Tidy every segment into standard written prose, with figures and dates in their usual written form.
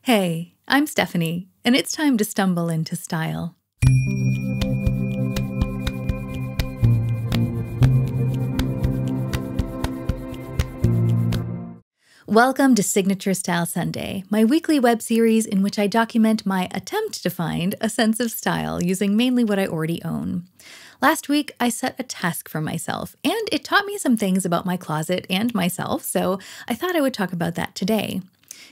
Hey, I'm Stephanie, and it's time to stumble into style. Welcome to Signature Style Sunday, my weekly web series in which I document my attempt to find a sense of style using mainly what I already own. Last week, I set a task for myself, and it taught me some things about my closet and myself, so I thought I would talk about that today.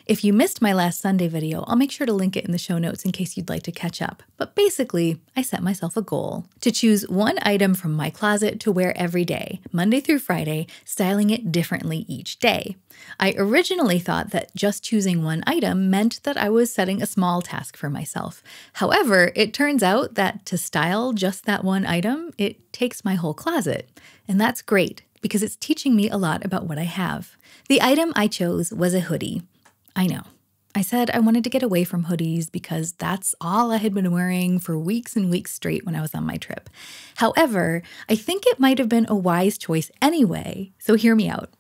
If you missed my last Sunday video, I'll make sure to link it in the show notes in case you'd like to catch up. But basically, I set myself a goal to choose one item from my closet to wear every day, Monday through Friday, styling it differently each day. I originally thought that just choosing one item meant that I was setting a small task for myself. However, it turns out that to style just that one item, it takes my whole closet. And that's great because it's teaching me a lot about what I have. The item I chose was a hoodie. I know. I said I wanted to get away from hoodies because that's all I had been wearing for weeks and weeks straight when I was on my trip. However, I think it might have been a wise choice anyway, so hear me out.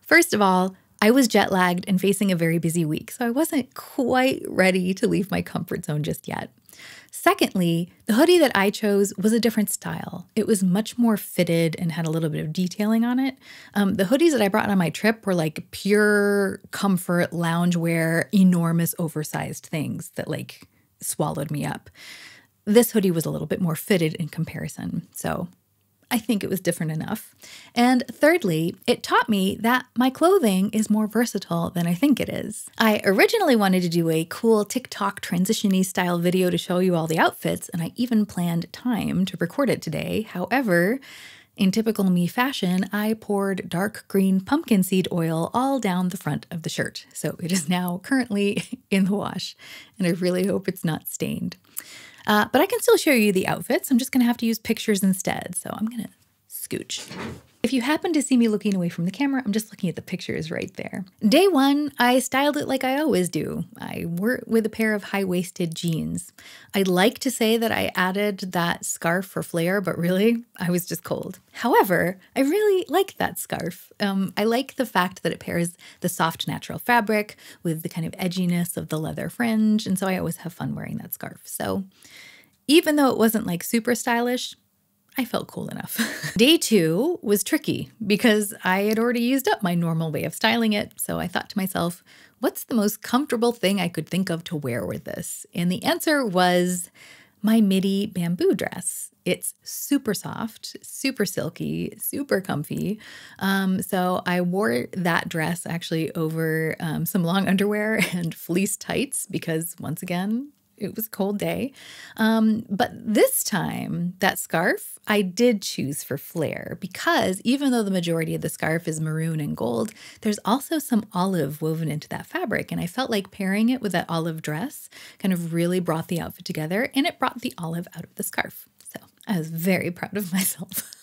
First of all, I was jet lagged and facing a very busy week, so I wasn't quite ready to leave my comfort zone just yet. Secondly, the hoodie that I chose was a different style. It was much more fitted and had a little bit of detailing on it. The hoodies that I brought on my trip were like pure comfort, loungewear, enormous oversized things that like swallowed me up. This hoodie was a little bit more fitted in comparison, so I think it was different enough. And thirdly, it taught me that my clothing is more versatile than I think it is. I originally wanted to do a cool TikTok transition-y style video to show you all the outfits, and I even planned time to record it today. However, in typical me fashion, I poured dark green pumpkin seed oil all down the front of the shirt. So it is now currently in the wash, and I really hope it's not stained. But I can still show you the outfits. I'm just going to have to use pictures instead. So I'm going to scooch. If you happen to see me looking away from the camera, I'm just looking at the pictures right there. Day one, I styled it like I always do. I wore it with a pair of high-waisted jeans. I'd like to say that I added that scarf for flair, but really, I was just cold. However, I really like that scarf. I like the fact that it pairs the soft natural fabric with the kind of edginess of the leather fringe, and so I always have fun wearing that scarf. So even though it wasn't like super stylish, I felt cool enough. Day two was tricky because I had already used up my normal way of styling it. So I thought to myself, what's the most comfortable thing I could think of to wear with this? And the answer was my midi bamboo dress. It's super soft, super silky, super comfy. So I wore that dress actually over some long underwear and fleece tights because once again, it was a cold day. But this time, that scarf, I did choose for flair because even though the majority of the scarf is maroon and gold, there's also some olive woven into that fabric. And I felt like pairing it with that olive dress kind of really brought the outfit together, and it brought the olive out of the scarf. So I was very proud of myself.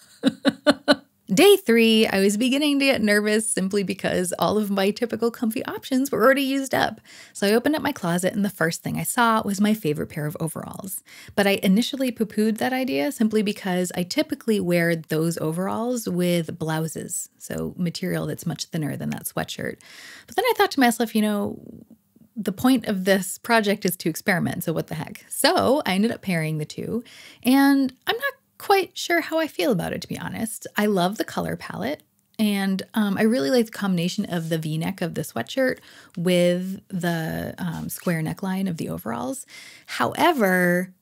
Day three, I was beginning to get nervous simply because all of my typical comfy options were already used up. So I opened up my closet and the first thing I saw was my favorite pair of overalls. But I initially poo-pooed that idea simply because I typically wear those overalls with blouses, so material that's much thinner than that sweatshirt. But then I thought to myself, you know, the point of this project is to experiment, so what the heck? So I ended up pairing the two, and I'm not quite sure how I feel about it, to be honest. I love the color palette, and I really like the combination of the V-neck of the sweatshirt with the square neckline of the overalls. However,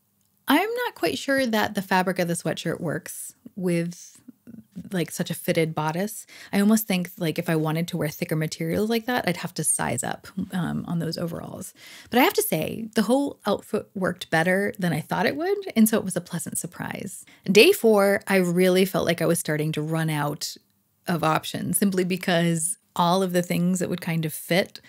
I'm not quite sure that the fabric of the sweatshirt works with like such a fitted bodice. I almost think like if I wanted to wear thicker materials like that, I'd have to size up on those overalls. But I have to say, the whole outfit worked better than I thought it would, and so it was a pleasant surprise. Day four, I really felt like I was starting to run out of options simply because all of the things that would kind of fit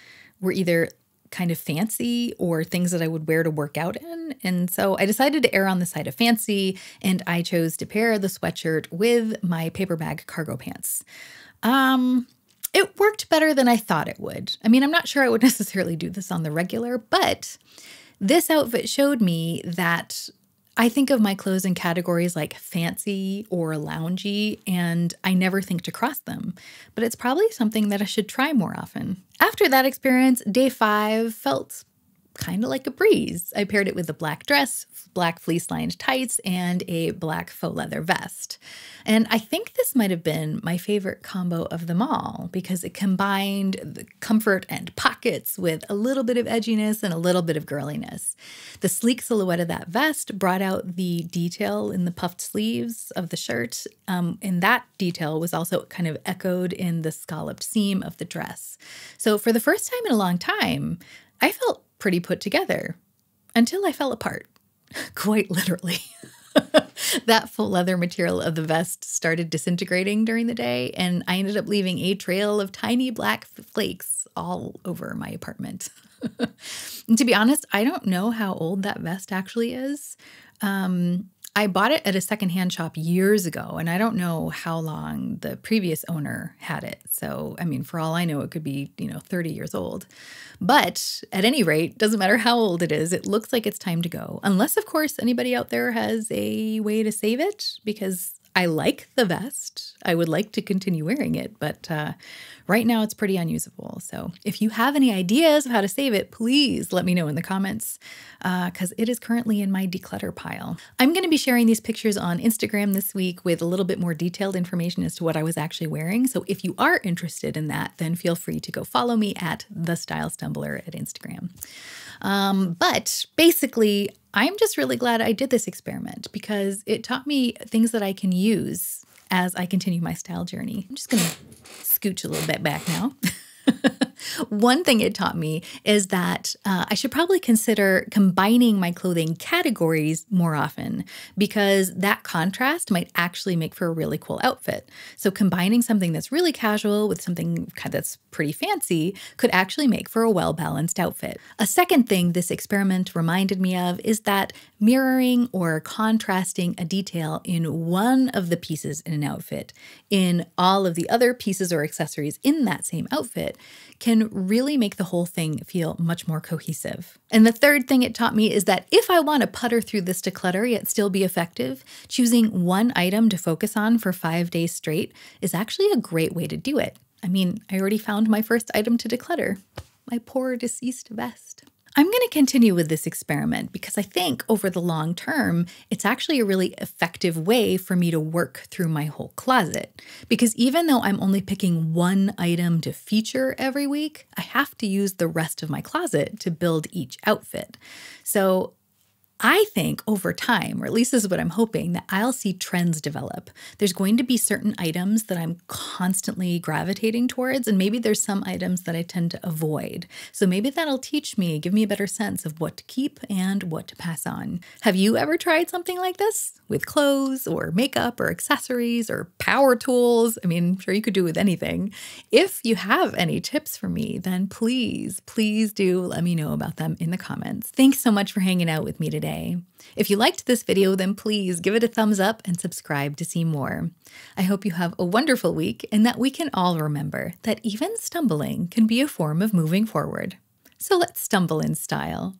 were either kind of fancy or things that I would wear to work out in. And so I decided to err on the side of fancy, and I chose to pair the sweatshirt with my paper bag cargo pants. It worked better than I thought it would. I mean, I'm not sure I would necessarily do this on the regular, but this outfit showed me that I think of my clothes in categories like fancy or loungy, and I never think to cross them, but it's probably something that I should try more often. After that experience, day 5 felt kind of like a breeze. I paired it with a black dress, black fleece-lined tights, and a black faux leather vest. And I think this might have been my favorite combo of them all because it combined the comfort and pockets with a little bit of edginess and a little bit of girliness. The sleek silhouette of that vest brought out the detail in the puffed sleeves of the shirt, and that detail was also kind of echoed in the scalloped seam of the dress. So for the first time in a long time, I felt pretty put together until I fell apart, quite literally. That faux leather material of the vest started disintegrating during the day, and I ended up leaving a trail of tiny black flakes all over my apartment. And to be honest, I don't know how old that vest actually is. I bought it at a secondhand shop years ago, and I don't know how long the previous owner had it. So, I mean, for all I know, it could be, 30 years old. But at any rate, doesn't matter how old it is, it looks like it's time to go. Unless, of course, anybody out there has a way to save it, because I like the vest. I would like to continue wearing it, but right now it's pretty unusable. So if you have any ideas of how to save it, please let me know in the comments because it is currently in my declutter pile. I'm going to be sharing these pictures on Instagram this week with a little bit more detailed information as to what I was actually wearing. So if you are interested in that, then feel free to go follow me at The Style Stumbler at Instagram. But basically, I'm just really glad I did this experiment because it taught me things that I can use as I continue my style journey. I'm just going to scooch a little bit back now. One thing it taught me is that I should probably consider combining my clothing categories more often because that contrast might actually make for a really cool outfit. So combining something that's really casual with something that's pretty fancy could actually make for a well-balanced outfit. A second thing this experiment reminded me of is that mirroring or contrasting a detail in one of the pieces in an outfit in all of the other pieces or accessories in that same outfit can really make the whole thing feel much more cohesive. And the third thing it taught me is that if I want to putter through this declutter yet still be effective, choosing one item to focus on for 5 days straight is actually a great way to do it. I mean, I already found my first item to declutter, my poor deceased vest. I'm going to continue with this experiment because I think over the long term, it's actually a really effective way for me to work through my whole closet. Because even though I'm only picking one item to feature every week, I have to use the rest of my closet to build each outfit. So I think over time, or at least this is what I'm hoping, that I'll see trends develop. There's going to be certain items that I'm constantly gravitating towards, and maybe there's some items that I tend to avoid. So maybe that'll teach me, give me a better sense of what to keep and what to pass on. Have you ever tried something like this? With clothes or makeup or accessories or power tools? I mean, I'm sure you could do it with anything. If you have any tips for me, then please do let me know about them in the comments. Thanks so much for hanging out with me today. If you liked this video, then please give it a thumbs up and subscribe to see more. I hope you have a wonderful week and that we can all remember that even stumbling can be a form of moving forward. So let's stumble in style.